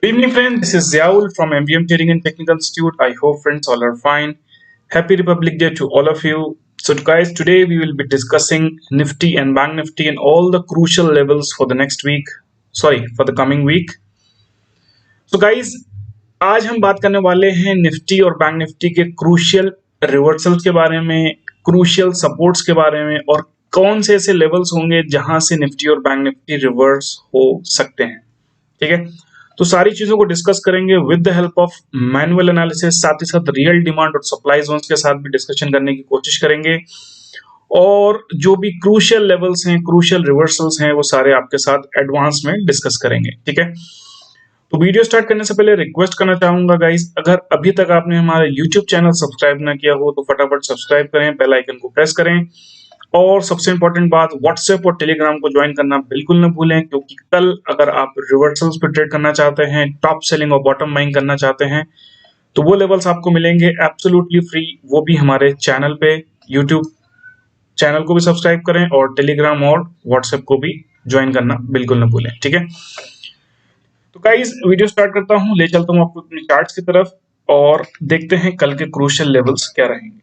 Good evening, friends. This is Ziaul from MBM Trading and Technical Institute. I hope friends all are fine. Happy Republic Day to all of you. So, guys, today we will be discussing Nifty and Bank Nifty and all the crucial levels for the next week. Sorry, for the coming week. So, guys, आज हम बात करने वाले हैं Nifty और bank Nifty के crucial reversals के बारे में, क्रूशियल सपोर्ट्स के बारे में और कौन से ऐसे लेवल्स होंगे जहां से निफ्टी और बैंक निफ्टी रिवर्स हो सकते हैं। ठीक है, तो सारी चीजों को डिस्कस करेंगे with the help of manual analysis, साथ ही साथ रियल डिमांड और सप्लाई जोन्स के साथ भी डिस्कशन करने की कोशिश करेंगे और जो भी क्रूशियल लेवल्स हैं, क्रूशियल रिवर्सल्स हैं, वो सारे आपके साथ एडवांस में डिस्कस करेंगे। ठीक है, तो वीडियो स्टार्ट करने से पहले रिक्वेस्ट करना चाहूंगा गाइस, अगर अभी तक आपने हमारा यूट्यूब चैनल सब्सक्राइब ना किया हो तो फटाफट सब्सक्राइब करें, बेल आइकन को प्रेस करें और सबसे इंपॉर्टेंट बात, व्हाट्सएप और टेलीग्राम को ज्वाइन करना बिल्कुल न भूलें, क्योंकि कल अगर आप रिवर्सल्स पे ट्रेड करना चाहते हैं, टॉप सेलिंग और बॉटम बाइंग करना चाहते हैं, तो वो लेवल्स आपको मिलेंगे एब्सोल्युटली फ्री, वो भी हमारे चैनल पे। यूट्यूब चैनल को भी सब्सक्राइब करें और टेलीग्राम और व्हाट्सएप को भी ज्वाइन करना बिल्कुल न भूलें। ठीक है, तो गाइस वीडियो स्टार्ट करता हूं, ले चलता हूं आपको अपने चार्ट्स की तरफ और देखते हैं कल के क्रूशियल लेवल्स क्या रहेंगे।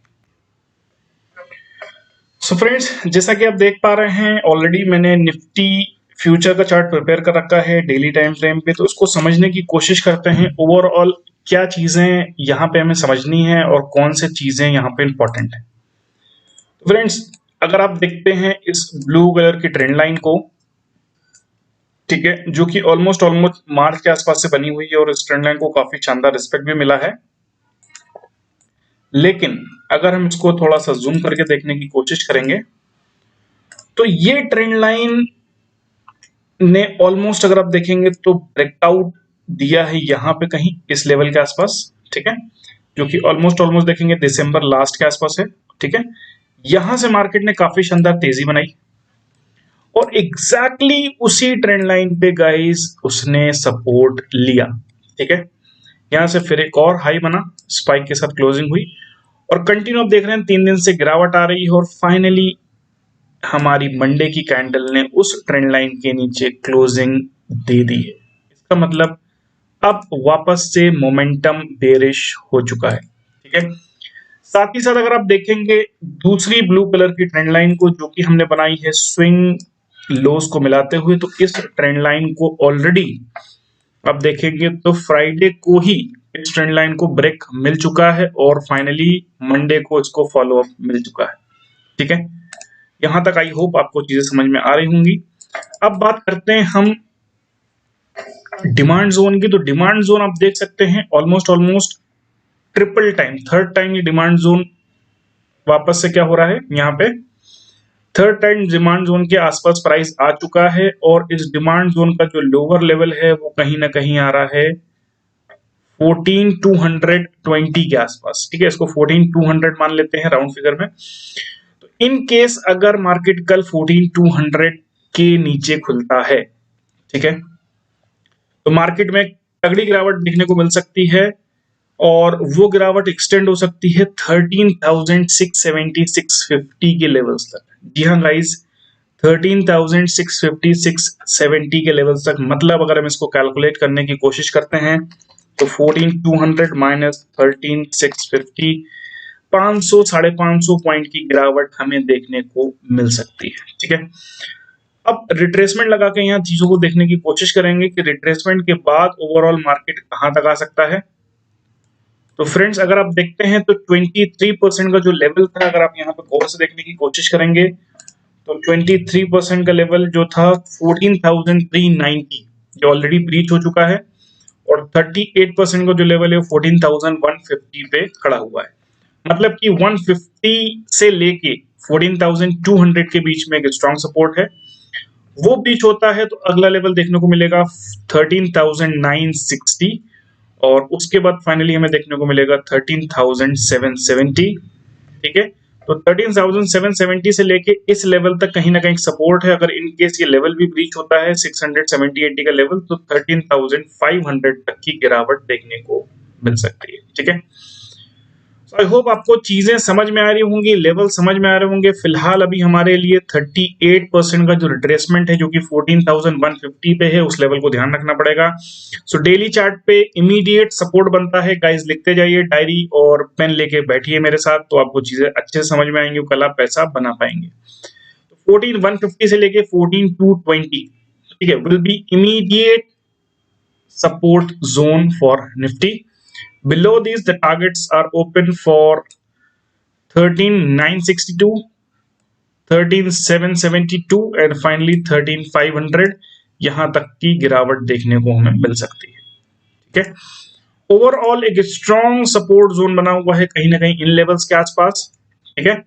सो फ्रेंड्स, जैसा कि आप देख पा रहे हैं, ऑलरेडी मैंने निफ्टी फ्यूचर का चार्ट प्रिपेयर कर रखा है डेली टाइम फ्रेम पे, तो उसको समझने की कोशिश करते हैं ओवरऑल क्या चीजें यहाँ पे हमें समझनी है और कौन से चीजें यहाँ पे इंपॉर्टेंट है। तो फ्रेंड्स, अगर आप देखते हैं इस ब्लू कलर की ट्रेंड लाइन को, ठीक है, जो कि ऑलमोस्ट मार्च के आसपास से बनी हुई है और इस ट्रेंड लाइन को काफी शानदार रिस्पेक्ट भी मिला है, लेकिन अगर हम इसको थोड़ा सा जूम करके देखने की कोशिश करेंगे तो ये ट्रेंड लाइन ने ऑलमोस्ट, अगर आप देखेंगे तो ब्रेकआउट दिया है यहाँ पे कहीं इस लेवल के आसपास। ठीक है, जो कि ऑलमोस्ट देखेंगे दिसंबर लास्ट के आसपास है। ठीक है, यहां से मार्केट ने काफी शानदार तेजी बनाई और एग्जैक्टली उसी ट्रेंड लाइन पे गाइस उसने सपोर्ट लिया। ठीक है, यहां से फिर एक और हाई बना, स्पाइक के साथ क्लोजिंग हुई और कंटिन्यू आप देख रहे हैं 3 दिन से गिरावट आ रही है और फाइनली हमारी मंडे की कैंडल ने उस ट्रेंड लाइन के नीचे क्लोजिंग दे दी है। इसका मतलब अब वापस से मोमेंटम बेरिश हो चुका है। ठीक है, साथ ही साथ अगर आप देखेंगे दूसरी ब्लू कलर की ट्रेंड लाइन को, जो कि हमने बनाई है स्विंग लोस को मिलाते हुए, तो इस ट्रेंड लाइन को ऑलरेडी आप देखेंगे तो फ्राइडे को ही इस ट्रेंड लाइन को ब्रेक मिल चुका है और फाइनली मंडे को इसको फॉलो अप मिल चुका है। ठीक है, यहां तक आई होप आपको चीजें समझ में आ रही होंगी। अब बात करते हैं हम डिमांड जोन की, तो डिमांड जोन आप देख सकते हैं almost triple time, third time ये डिमांड जोन वापस से क्या हो रहा है, यहाँ पे थर्ड टाइम डिमांड जोन के आसपास प्राइस आ चुका है और इस डिमांड जोन का जो लोअर लेवल है वो कहीं ना कहीं आ रहा है 14,220 के आसपास। ठीक है, इसको 14,200 मान लेते हैं राउंड फिगर में। तो इन केस अगर मार्केट कल 14,200 के नीचे खुलता है, ठीक है, तो मार्केट में तगड़ी गिरावट देखने को मिल सकती है और वो गिरावट एक्सटेंड हो सकती है 13,670 650 के लेवल्स तक। जी हाँ गाइस, 13,650 670 के लेवल्स तक, मतलब अगर हम इसको कैलकुलेट करने की कोशिश करते हैं तो 14,200 माइनस 13,650, 500 550 पॉइंट की गिरावट हमें देखने को मिल सकती है। ठीक है, अब रिट्रेसमेंट लगा के यहाँ चीजों को देखने की कोशिश करेंगे कि रिट्रेसमेंट के बाद ओवरऑल मार्केट कहां तक आ सकता है। तो फ्रेंड्स, अगर आप देखते हैं तो 23% का जो लेवल था, अगर आप यहाँ पे गौर से देखने की कोशिश करेंगे तो 23% का लेवल जो था 14,390 जो ऑलरेडी ब्रीच हो चुका है और 38% का जो लेवल है 14,150 पे खड़ा हुआ है। मतलब कि 150 से लेके 14,200 के बीच में एक स्ट्रॉन्ग सपोर्ट है। वो ब्रीच होता है तो अगला लेवल देखने को मिलेगा 13,960 और उसके बाद फाइनली हमें देखने को मिलेगा 13,770। ठीक है, तो 13,770 से लेके इस लेवल तक कहीं ना कहीं सपोर्ट है। अगर इन केस ये लेवल भी ब्रीच होता है 670-80 का लेवल, तो 13,500 तक की गिरावट देखने को मिल सकती है। ठीक है, आई होप आपको चीजें समझ में आ रही होंगी, लेवल समझ में आ रहे होंगे। फिलहाल अभी हमारे लिए 38% का जो रिट्रेसमेंट है जो कि 14,150 पे है, उस लेवल को ध्यान रखना पड़ेगा। सो डेली चार्ट पे इमीडिएट सपोर्ट बनता है गाइस, लिखते जाइए, डायरी और पेन लेके बैठिए मेरे साथ, तो आपको चीजें अच्छे से समझ में आएंगी, कल आप पैसा बना पाएंगे। तो 14,150 से लेके 14,220, ठीक है, will be immediate support zone for Nifty. Below these, the targets are open for 13,962, 13,772 and finally 13,500। यहां तक की गिरावट देखने को हमें मिल सकती है, ठीक है। ओवरऑल एक स्ट्रॉन्ग सपोर्ट जोन बना हुआ है कहीं ना कहीं इन लेवल्स के आसपास, ठीक है।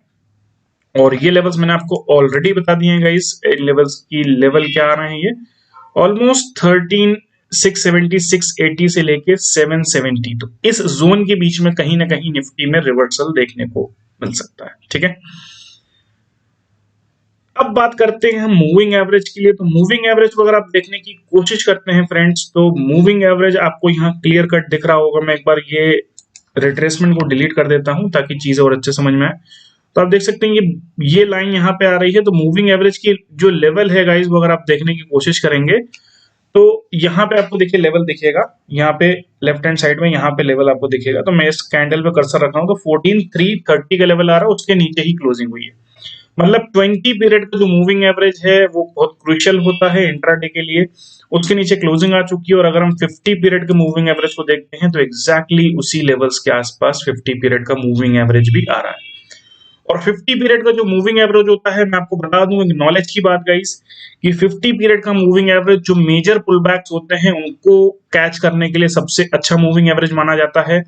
और ये लेवल्स मैंने आपको ऑलरेडी बता दिए हैं गाइस, इन लेवल्स की लेवल क्या आ रहे हैं, ये ऑलमोस्ट 13,670 680 से लेके 770, तो इस जोन के बीच में कहीं ना कहीं निफ्टी में रिवर्सल देखने को मिल सकता है, ठीक है। अब बात करते हैं मूविंग एवरेज के लिए। तो मूविंग एवरेज को अगर आप देखने की कोशिश करते हैं फ्रेंड्स, तो मूविंग एवरेज आपको यहाँ क्लियर कट दिख रहा होगा। मैं एक बार ये रिट्रेसमेंट को डिलीट कर देता हूं ताकि चीजें और अच्छे समझ में आए। तो आप देख सकते हैं ये लाइन यहाँ पे आ रही है, तो मूविंग एवरेज की जो लेवल है गाइस, वो अगर आप देखने की कोशिश करेंगे तो यहाँ पे आपको देखिए लेवल दिखेगा, यहाँ पे लेफ्ट हैंड साइड में यहाँ पे लेवल आपको दिखेगा। तो मैं इस कैंडल पे कर्सर रख रहा हूँ, तो 14,330 का लेवल आ रहा है, उसके नीचे ही क्लोजिंग हुई है। मतलब 20 पीरियड का जो मूविंग एवरेज है वो बहुत क्रूशियल होता है इंट्राडे के लिए, उसके नीचे क्लोजिंग आ चुकी है। और अगर हम 50 पीरियड के मूविंग एवरेज को देखते हैं तो एग्जैक्टली उसी लेवल्स के आसपास 50 पीरियड का मूविंग एवरेज भी आ रहा है। और 50 पीरियड का जो मूविंग एवरेज होता है, मैं आपको बता दूं एक नॉलेज की बात गाइस, कि 50 पीरियड का मूविंग एवरेज जो मेजर पुलबैक्स होते हैं उनको कैच करने के लिए सबसे अच्छा मूविंग एवरेज माना जाता है।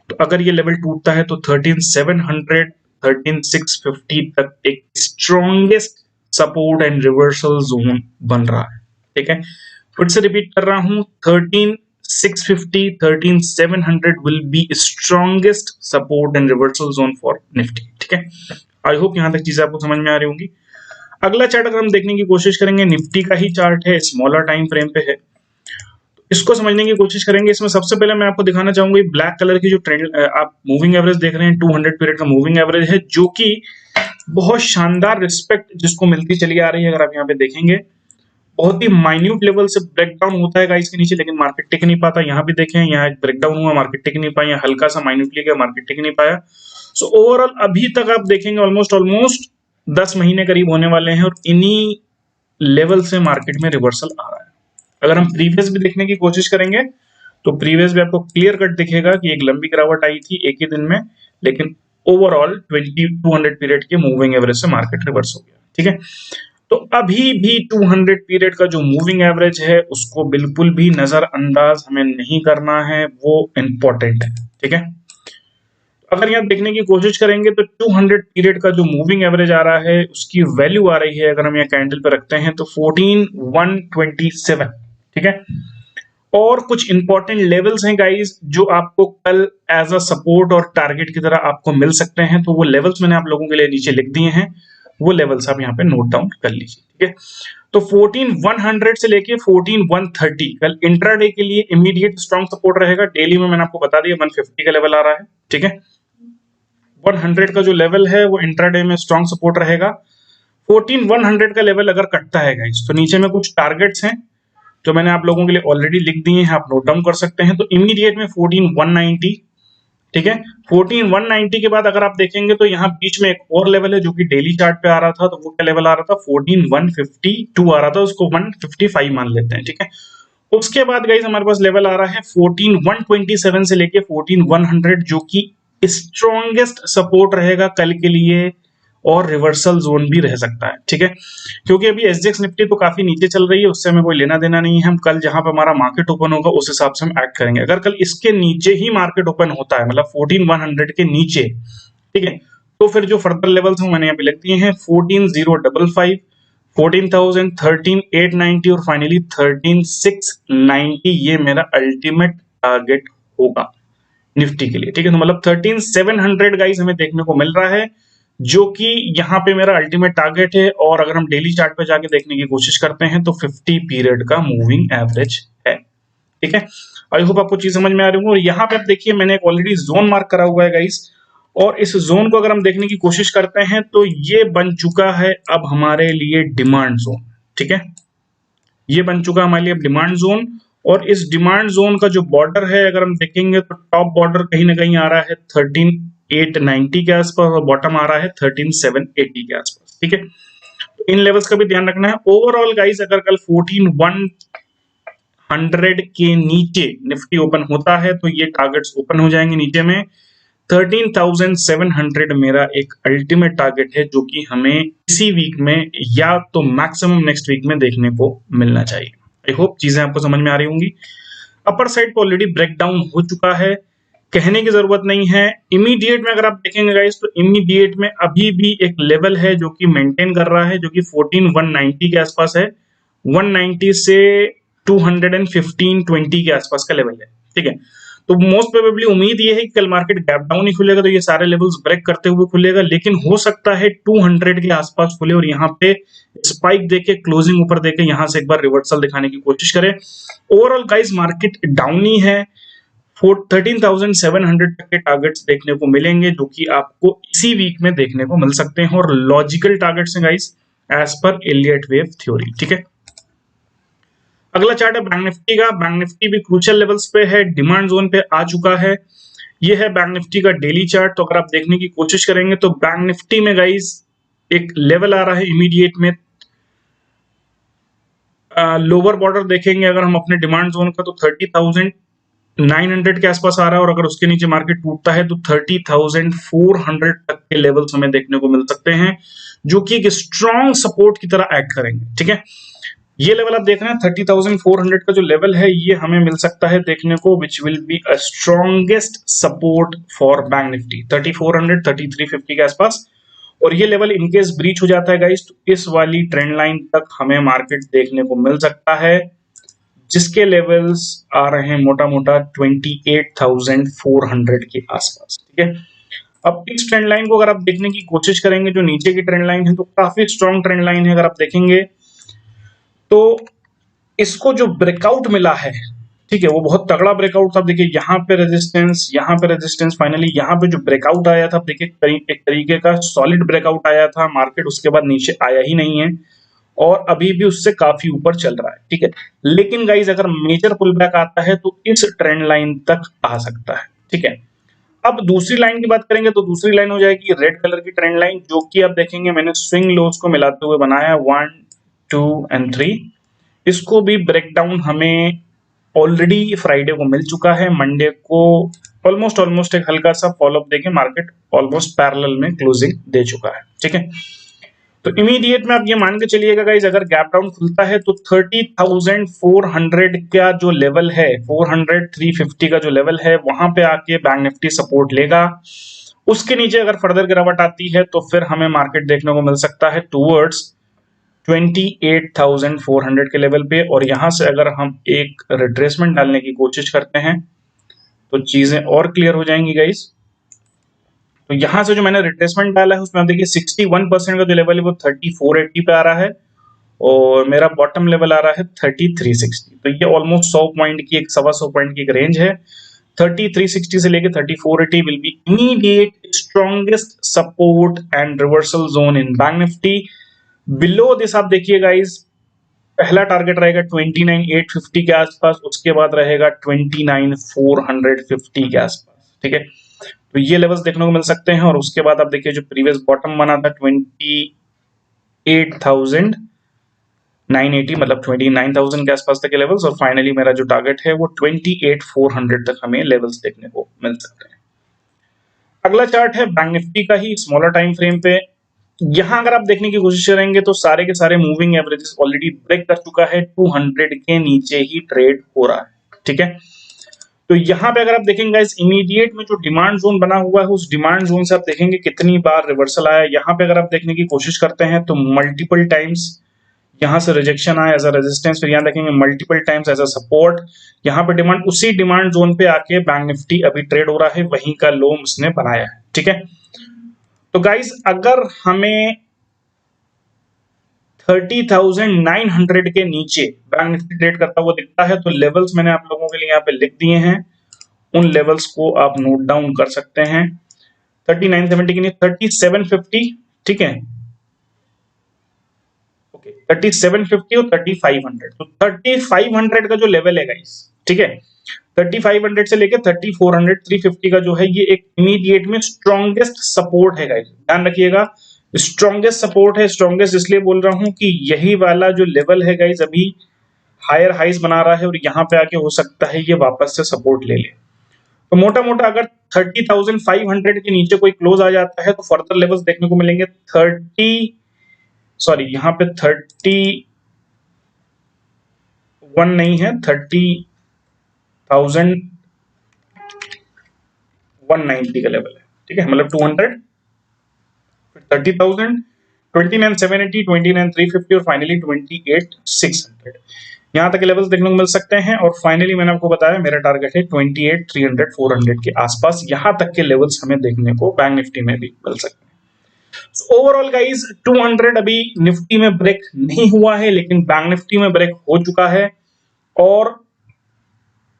तो अगर ये लेवल टूटता है तो 13,700 13,650 तक एक strongest support and reversal zone बन रहा है, ठीक है। फिर से रिपीट कर रहा हूं, 13,650 13,700 will be strongest support and reversal zone for Nifty, ठीक है। आई होप यहां तक चीजें आपको समझ में आ रही होंगी। अगला चार्ट अगर हम देखने की कोशिश करेंगे, निफ्टी का ही चार्ट है, स्मॉलर टाइम फ्रेम पे है, इसको समझने की कोशिश करेंगे। इसमें सबसे पहले मैं आपको दिखाना चाहूंगा ब्लैक कलर की जो ट्रेंड आप मूविंग एवरेज देख रहे हैं, 200 पीरियड का मूविंग एवरेज है, जो कि बहुत शानदार रिस्पेक्ट जिसको मिलती चली आ रही है। अगर आप यहाँ पे देखेंगे, बहुत ही माइन्यूट लेवल से ब्रेकडाउन होता है गाइस के नीचे, लेकिन मार्केट टिक नहीं पाता। यहाँ भी देखें, यहाँ एक ब्रेकडाउन हुआ, मार्केट टिक नहीं पाया, हल्का सा माइन्यूटली गया, मार्केट टिक नहीं पाया। सो ओवरऑल अभी तक आप देखेंगे ऑलमोस्ट 10 महीने करीब होने वाले हैं और इन्हीं लेवल से मार्केट में रिवर्सल आ रहा है। अगर हम प्रीवियस भी देखने की कोशिश करेंगे तो प्रीवियस भी आपको क्लियर कट दिखेगा कि एक लंबी गिरावट आई थी एक ही दिन में, लेकिन ओवरऑल 200 पीरियड के मूविंग एवरेज से मार्केट रिवर्स हो गया, ठीक है। तो अभी भी 200 पीरियड का जो मूविंग एवरेज है उसको बिल्कुल भी नजरअंदाज हमें नहीं करना है, वो इंपॉर्टेंट है, ठीक है। अगर यहाँ देखने की कोशिश करेंगे तो 200 पीरियड का जो मूविंग एवरेज आ रहा है उसकी वैल्यू आ रही है, अगर हम यहाँ कैंडल पे रखते हैं तो 14,127, ठीक है। और कुछ इंपॉर्टेंट लेवल्स हैं गाइस जो आपको कल एज अ सपोर्ट और टारगेट की तरह आपको मिल सकते हैं, तो वो लेवल्स मैंने आप लोगों के लिए नीचे लिख दिए हैं, वो लेवल्स आप यहाँ पे नोट डाउन कर लीजिए, ठीक है। तो 14,100 से लेके 14,130 कल इंट्राडे के लिए इमीडिएट स्ट्रॉन्ग सपोर्ट रहेगा। डेली में मैंने आपको बता दिया 150 का लेवल आ रहा है, ठीक है। 100 का जो लेवल है वो इंट्राडे में स्ट्रॉन्ग सपोर्ट रहेगा। 14,100 का लेवल अगर कटता है गाइस तो नीचे में कुछ टारगेट्स हैं जो मैंने आप लोगों के लिए ऑलरेडी लिख दिए हैं, आप नोट डाउन कर सकते हैं। तो इमीडिएट में 14,190, ठीक है। 14,190 के बाद अगर आप देखेंगे तो यहाँ बीच में एक और लेवल है जो कि डेली चार्ट पे आ रहा था, तो वो क्या लेवल आ रहा था, 14,152 आ रहा था, उसको 155 मान लेते हैं, ठीक है। उसके बाद गाइस हमारे पास लेवल आ रहा है 14,127 से लेके 14,100 जो कि स्ट्रॉन्गेस्ट सपोर्ट रहेगा कल के लिए और रिवर्सल जोन भी रह सकता है, ठीक है। क्योंकि अभी एसजीएक्स निफ्टी तो काफी नीचे चल रही है, उससे हमें कोई लेना देना नहीं है। हम कल जहां पे हमारा मार्केट ओपन होगा उस हिसाब से हम एक्ट करेंगे। अगर कल इसके नीचे ही मार्केट ओपन होता है, मतलब 14,100 के नीचे, ठीक है, तो फिर जो फर्दर लेवल्स हैं मैंने यहाँ पे लिख दिए हैं, 14,055, 14,000, 13,890 और फाइनली 13,690, ये मेरा अल्टीमेट टारगेट होगा निफ्टी के लिए, ठीक है। तो मतलब 13,700 गाइस हमें देखने को मिल रहा है, जो कि यहाँ पे मेरा अल्टीमेट टारगेट है। और अगर हम डेली चार्ट पे जाके देखने की कोशिश करते हैं तो 50 पीरियड का मूविंग एवरेज है, ठीक है। आई होप आपको चीज समझ में आ रही होगी। और यहाँ पे आप देखिए मैंने एक ऑलरेडी जोन मार्क करा हुआ है गाइस, और इस जोन को अगर हम देखने की कोशिश करते हैं तो ये बन चुका है अब हमारे लिए डिमांड जोन। ठीक है, ये बन चुका है हमारे लिए डिमांड जोन। और इस डिमांड जोन का जो बॉर्डर है अगर हम देखेंगे तो टॉप बॉर्डर कहीं ना कहीं आ रहा है 13,890 के आसपास और बॉटम आ रहा है 13,780 के आसपास। ठीक है, तो इन लेवल्स का भी ध्यान रखना है। ओवरऑल गाइस अगर कल 14,100 के नीचे निफ्टी ओपन होता है तो ये टारगेट्स ओपन हो जाएंगे नीचे में। 13,700 मेरा एक अल्टीमेट टारगेट है जो कि हमें इसी वीक में या तो मैक्सिमम नेक्स्ट वीक में देखने को मिलना चाहिए। आई होप चीजें आपको समझ में आ रही होंगी। अपर साइड पर ऑलरेडी ब्रेकडाउन हो चुका है, कहने की जरूरत नहीं है। इमीडिएट में अगर आप देखेंगे गाइस तो इमीडिएट में अभी भी एक लेवल है जो कि मेंटेन कर रहा है, जो कि 14,190 के आसपास है। 190 से 215-20 के आसपास का लेवल है। ठीक है, तो मोस्ट प्रोबेबली उम्मीद ये है कि कल मार्केट गैप डाउन ही खुलेगा तो ये सारे लेवल्स ब्रेक करते हुए खुलेगा, लेकिन हो सकता है 200 के आसपास खुले और यहाँ पे स्पाइक देके क्लोजिंग ऊपर देके यहाँ से एक बार रिवर्सल दिखाने की कोशिश करें। ओवरऑल गाइस मार्केट डाउन ही है। 13,700 तक के टारगेट्स देखने को मिलेंगे जो कि आपको इसी वीक में देखने को मिल सकते हैं और लॉजिकल टारगेट्स हैं guys as per Elliott wave theory. ठीक है, अगला चार्ट है बैंक निफ्टी का। बैंक निफ्टी भी क्रूशियल लेवल्स पे है, डिमांड जोन पे आ चुका है। ये है बैंक निफ्टी का डेली चार्ट। तो अगर आप देखने की कोशिश करेंगे तो बैंक निफ्टी में गाइस एक लेवल आ रहा है इमीडिएट में। लोअर बॉर्डर देखेंगे अगर हम अपने डिमांड जोन का तो 30,900 के आसपास आ रहा है और अगर उसके नीचे मार्केट टूटता है तो 30,400 तक के लेवल्स हमें देखने को मिल सकते हैं जो कि एक स्ट्रॉन्ग सपोर्ट की तरह एक्ट करेंगे। ठीक है, ये लेवल आप देख रहे हैं 30,400 का जो लेवल है ये हमें मिल सकता है देखने को, which will be a strongest support for bank Nifty 3400 3350 के आसपास। और ये लेवल इनकेस ब्रीच हो जाता है गाइस तो इस वाली ट्रेंड लाइन तक हमें मार्केट देखने को मिल सकता है जिसके लेवल्स आ रहे हैं मोटा मोटा 28,400 के आसपास। ठीक है, अब इस ट्रेंड लाइन को अगर आप देखने की कोशिश करेंगे जो नीचे की ट्रेंड लाइन है तो काफी स्ट्रॉन्ग ट्रेंड लाइन है। अगर आप देखेंगे तो इसको जो ब्रेकआउट मिला है, ठीक है, वो बहुत तगड़ा ब्रेकआउट था। देखिए यहाँ पे रेजिस्टेंस, फाइनली यहाँ पे जो ब्रेकआउट आया था देखिए एक तरीके का सॉलिड ब्रेकआउट आया था मार्केट, उसके बाद नीचे आया ही नहीं है और अभी भी उससे काफी ऊपर चल रहा है। ठीक है, लेकिन गाइज अगर मेजर पुल बैक आता है तो इस ट्रेंड लाइन तक आ सकता है। ठीक है, अब दूसरी लाइन की बात करेंगे तो दूसरी लाइन हो जाएगी रेड कलर की ट्रेंड लाइन जो कि आप देखेंगे मैंने स्विंग लोज को मिलाते हुए बनाया 1 2 and 3। इसको भी ब्रेकडाउन हमें ऑलरेडी फ्राइडे को मिल चुका है। मंडे को ऑलमोस्ट एक हल्का सा फॉलोअप देके मार्केट ऑलमोस्ट पैरेलल में क्लोजिंग दे चुका है। ठीक है, तो इमीडिएट में आप ये मान के चलिएगा गाइस अगर गैप डाउन खुलता है तो 30,400 का जो लेवल है 400-350 का जो लेवल है वहां पे आके बैंक निफ्टी सपोर्ट लेगा। उसके नीचे अगर फर्दर गिरावट आती है तो फिर हमें मार्केट देखने को मिल सकता है टूवर्ड्स 28,400 के लेवल पे। और यहां से अगर हम एक रिट्रेसमेंट डालने की कोशिश करते हैं तो चीजें और क्लियर हो जाएंगी गाइस। तो यहां से जो मैंने रिट्रेसमेंट डाला है उसमें आप देखिए 61% का जो लेवल है वो 3480 पे आ रहा है और मेरा बॉटम लेवल आ रहा है 3360। तो ये ऑलमोस्ट 100 पॉइंट की एक 125 पॉइंट की एक रेंज है। 3360 से लेके 3480 will be immediate strongest support and reversal zone in bank Nifty. Below this आप देखिए गाइस पहला टारगेट रहेगा 29,850 के आसपास, उसके बाद रहेगा 29,450 के आसपास। ठीक है, तो ये लेवल्स देखने को मिल सकते हैं और उसके बाद आप देखिए जो प्रीवियस बॉटम बना था 28,980 मतलब 29,000 के आसपास तक के लेवल्स और फाइनली मेरा जो टारगेट है वो 28,400 तक हमें लेवल्स देखने को मिल सकते हैं। अगला चार्ट है बैंक निफ्टी का ही स्मॉलर टाइम फ्रेम पे। यहां अगर आप देखने की कोशिश करेंगे तो सारे के सारे मूविंग एवरेजेस ऑलरेडी ब्रेक कर चुका है, 200 के नीचे ही ट्रेड हो रहा है। ठीक है, तो यहां पे अगर आप देखेंगे गाइस इमीडिएट में जो डिमांड जोन बना हुआ है उस डिमांड जोन से आप देखेंगे कितनी बार रिवर्सल आया। यहां पे अगर आप देखने की कोशिश करते हैं तो मल्टीपल टाइम्स यहां से रिजेक्शन आया एज अ रेजिस्टेंस, फिर यहां देखेंगे multiple times as a support. यहां पे डिमांड उसी डिमांड जोन पे आके बैंक निफ्टी अभी ट्रेड हो रहा है, वहीं का लो उसने बनाया है। ठीक है, तो गाइस अगर हमें 30,900 के नीचे बैंक निफ्टी ट्रेड करता हुआ दिखता है तो लेवल्स मैंने आप लोगों के लिए यहाँ पे लिख दिए हैं, उन लेवल्स को आप नोट डाउन कर सकते हैं। 3970 की नहीं, 3750, ठीक है, ओके 3750 और 3500। तो 3500 का जो लेवल है गाइस, ठीक है, 3500 से लेके 3400 350 का जो है, ये एक इमीडिएट में स्ट्रॉन्गेस्ट सपोर्ट है गाइस, ध्यान रखिएगा। स्ट्रॉन्गेस्ट सपोर्ट है, स्ट्रॉन्गेस्ट इसलिए बोल रहा हूं कि यही वाला जो लेवल है गाइस अभी हायर हाइज बना रहा है, और यहाँ पे आके हो सकता है ये वापस से सपोर्ट ले ले। तो मोटा मोटा अगर 30,500 के नीचे कोई क्लोज आ जाता है तो फर्दर लेवल्स देखने को मिलेंगे 30, सॉरी यहाँ पे 31 नहीं है, 30,190 का लेवल है, ठीक है, मतलब 200, फिर 30,000, 29,780, 29,350 और फाइनली 28,600। यहाँ तक के लेवल्स देखने को मिल सकते हैं। और फाइनली मैंने आपको बताया मेरा टारगेट है 28,300 400 के आसपास, यहाँ तक के लेवल्स हमें देखने को बैंक निफ्टी में भी मिल सकते हैं। ओवरऑल गाइस 200 अभी निफ्टी में ब्रेक नहीं हुआ है, लेकिन बैंक निफ्टी में ब्रेक हो चुका है, और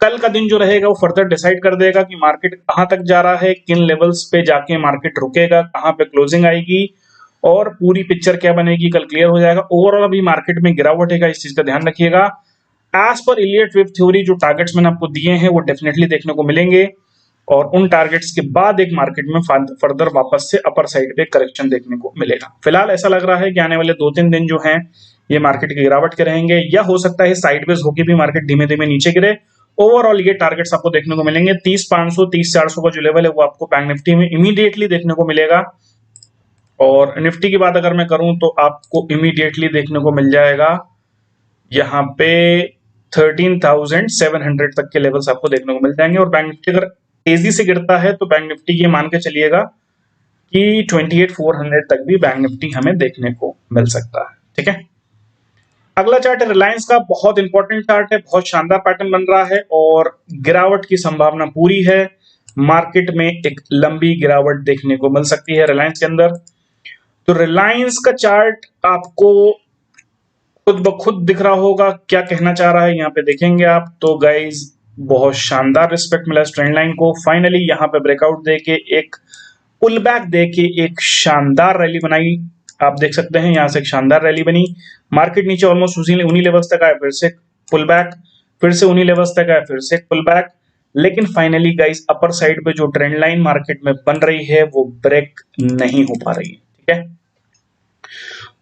कल का दिन जो रहेगा वो फर्दर डिसाइड कर देगा कि मार्केट कहां तक जा रहा है, किन लेवल्स पे जाके मार्केट रुकेगा, कहां पे क्लोजिंग आएगी, और पूरी पिक्चर क्या बनेगी कल क्लियर हो जाएगा। ओवरऑल अभी मार्केट में गिरावट है, इस चीज का ध्यान रखिएगा। As per Elliott wave theory जो टारगेट्स मैंने आपको दिए हैं वो डेफिनेटली देखने को मिलेंगे, और उन टारगेट्स के बाद एक मार्केट में फर्दर वापस से अपर साइड पे करेक्शन देखने को मिलेगा। फिलहाल ऐसा लग रहा है कि आने वाले 2-3 दिन जो हैं ये मार्केट की गिरावट के रहेंगे, या हो सकता है साइडवेज होके भी मार्केट धीमे धीमे नीचे गिरे। ओवरऑल ये टारगेट्स आपको देखने को मिलेंगे 30,500 30,400 का जो लेवल है वो आपको बैंक निफ्टी में इमीडिएटली देखने को मिलेगा, और निफ्टी की बात अगर मैं करूं तो आपको इमीडिएटली देखने को मिल जाएगा यहाँ पे 13,700 तक के लेवल्स आपको देखने को मिल जाएंगे। और बैंक निफ्टी अगर तेजी से गिरता है तो बैंक निफ्टी ये मान के चलिएगा कि 28,400 तक भी बैंक निफ्टी हमें देखने को मिल सकता है, ठीक है। अगला चार्ट है रिलायंस का, बहुत इंपॉर्टेंट चार्ट है, बहुत शानदार पैटर्न बन रहा है, और गिरावट की संभावना पूरी है। मार्केट में एक लंबी गिरावट देखने को मिल सकती है रिलायंस के अंदर। तो रिलायंस का चार्ट आपको खुद ब खुद दिख रहा होगा क्या कहना चाह रहा है, यहाँ पे देखेंगे आप तो गाइज बहुत शानदार रिस्पेक्ट मिला इस ट्रेंड लाइन को। फाइनली यहाँ पे ब्रेकआउट देके एक पुल बैक देके एक शानदार रैली बनाई, आप देख सकते हैं यहाँ से एक शानदार रैली बनी। मार्केट नीचे ऑलमोस्ट उन्हीं लेवल्स तक आया, फिर से पुल बैक, फिर से उन्हीं लेवल्स तक आया, फिर से पुल बैक, लेकिन फाइनली गाइस अपर साइड पे जो ट्रेंड लाइन मार्केट में बन रही है वो ब्रेक नहीं हो पा रही है, ठीक है।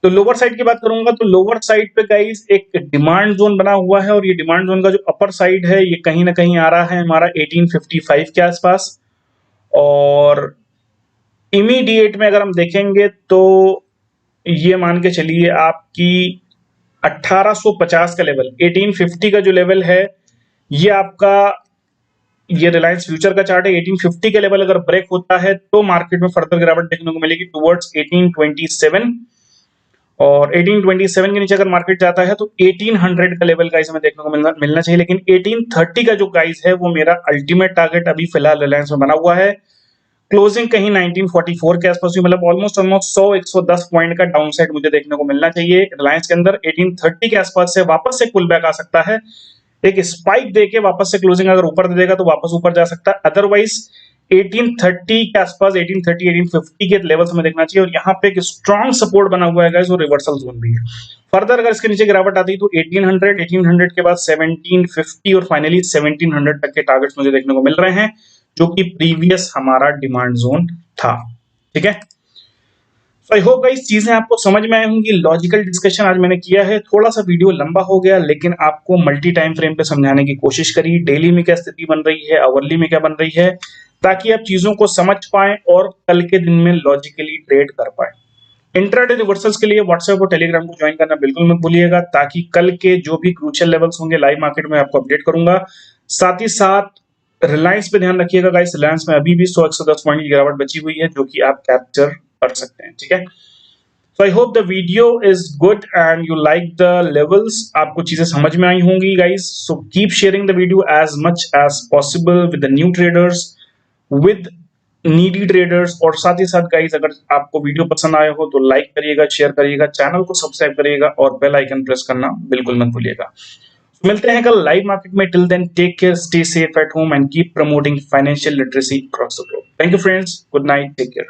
तो लोअर साइड की बात करूंगा तो लोअर साइड पे गाइस एक डिमांड जोन बना हुआ है, और ये डिमांड जोन का जो अपर साइड है ये कहीं ना कहीं आ रहा है हमारा 1855 के आसपास, और इमीडिएट में अगर हम देखेंगे तो ये मान के चलिए आपकी 1850 का लेवल, 1850 का जो लेवल है ये आपका, ये रिलायंस फ्यूचर का चार्ट है, 1850 के लेवल अगर ब्रेक होता है तो मार्केट में फर्दर गिरावट देखने को मिलेगी टुवर्ड्स 1827, और 1827 के नीचे अगर मार्केट जाता है तो 1800 का लेवल गाइस हमें देखने को मिलना चाहिए। लेकिन 1830 का जो गाइस है वो मेरा अल्टीमेट टारगेट अभी फिलहाल रिलायंस में बना हुआ है। क्लोजिंग कहीं 1944 के आसपास हुई, मतलब ऑलमोस्ट 100-110 पॉइंट का डाउन साइड मुझे देखने को मिलना चाहिए रिलायंस के अंदर। 1830 के आसपास से वापस से पुल बैक आ सकता है, एक स्पाइक देके वापस से क्लोजिंग अगर ऊपर दे देगा तो वापस ऊपर जा सकता है। अदरवाइज 1830 के आसपास 1830 1850 के लेवल्स में देखना चाहिए, और यहाँ पे एक स्ट्रॉन्ग सपोर्ट बना हुआ है गाइस, और रिवर्सल जोन भी है। फर्दर अगर इसके नीचे गिरावट आती है तो 1800 के बाद 1750 और फाइनली 1700 तक के टारगेट्स मुझे देखने को मिल रहे हैं, जो कि प्रीवियस हमारा डिमांड जोन था, ठीक है। आई होप गाइस चीजें आपको समझ में आई होंगी। लॉजिकल डिस्कशन आज मैंने किया है, थोड़ा सा वीडियो लंबा हो गया, लेकिन आपको मल्टी टाइम फ्रेम पे समझाने की कोशिश करी। डेली में क्या स्थिति बन रही है, आवरली में क्या बन रही है, ताकि आप चीजों को समझ पाएं और कल के दिन में लॉजिकली ट्रेड कर पाए। इंट्राडे रिवर्सल्स के लिए व्हाट्सएप और टेलीग्राम को ज्वाइन करना बिल्कुल मत भूलिएगा, ताकि कल के जो भी क्रूशियल लेवल्स होंगे लाइव मार्केट में आपको अपडेट करूंगा। साथ ही साथ रिलायंस पे ध्यान रखिएगा गाइस, रिलायंस में अभी भी 100-110 पॉइंट की गिरावट बची हुई है, जो कि आप कैप्चर कर सकते हैं, ठीक है। So I hope the video is good and you like the levels, आपको चीजें समझ में आई होंगी guys. So keep sharing the video as much as possible with the new traders, with needy traders, और साथ ही साथ guys अगर आपको वीडियो पसंद आया हो तो लाइक करिएगा, शेयर करिएगा, चैनल को सब्सक्राइब करिएगा और बेल आइकन प्रेस करना बिल्कुल मत भूलिएगा। मिलते हैं कल लाइव मार्केट में। Till then take care, stay safe at home and keep promoting financial literacy across the globe. Thank you friends, good night, take care.